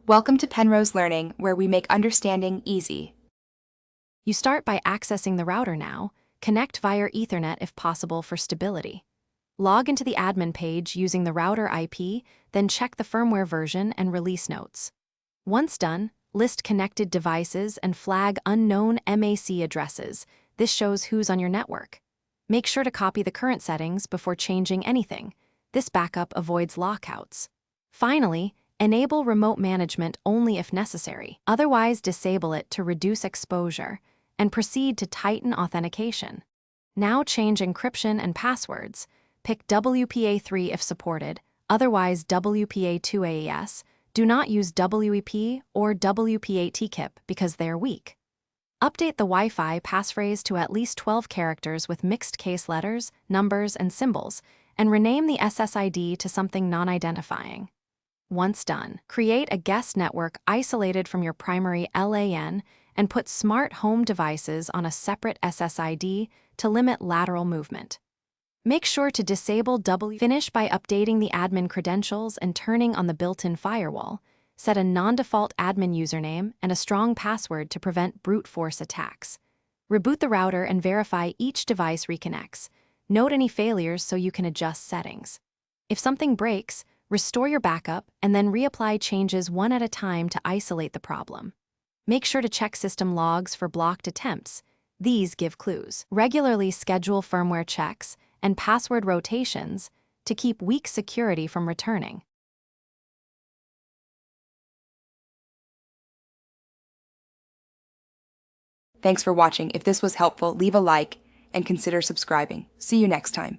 Welcome to Penrose Learning, where we make understanding easy. You start by accessing the router now. Connect via Ethernet if possible for stability. Log into the admin page using the router IP, then check the firmware version and release notes. Once done, list connected devices and flag unknown MAC addresses. This shows who's on your network. Make sure to copy the current settings before changing anything. This backup avoids lockouts. Finally, enable remote management only if necessary. Otherwise, disable it to reduce exposure, and proceed to tighten authentication. Now change encryption and passwords. Pick WPA3 if supported, otherwise WPA2 AES. Do not use WEP or WPA-TKIP because they are weak. Update the Wi-Fi passphrase to at least 12 characters with mixed case letters, numbers, and symbols, and rename the SSID to something non-identifying. Once done, create a guest network isolated from your primary LAN and put smart home devices on a separate SSID to limit lateral movement. Make sure to disable Finish by updating the admin credentials and turning on the built-in firewall. Set a non-default admin username and a strong password to prevent brute force attacks. Reboot the router and verify each device reconnects. Note any failures so you can adjust settings. If something breaks, restore your backup and then reapply changes one at a time to isolate the problem. Make sure to check system logs for blocked attempts. These give clues. Regularly schedule firmware checks and password rotations to keep weak security from returning. Thanks for watching. If this was helpful, leave a like and consider subscribing. See you next time.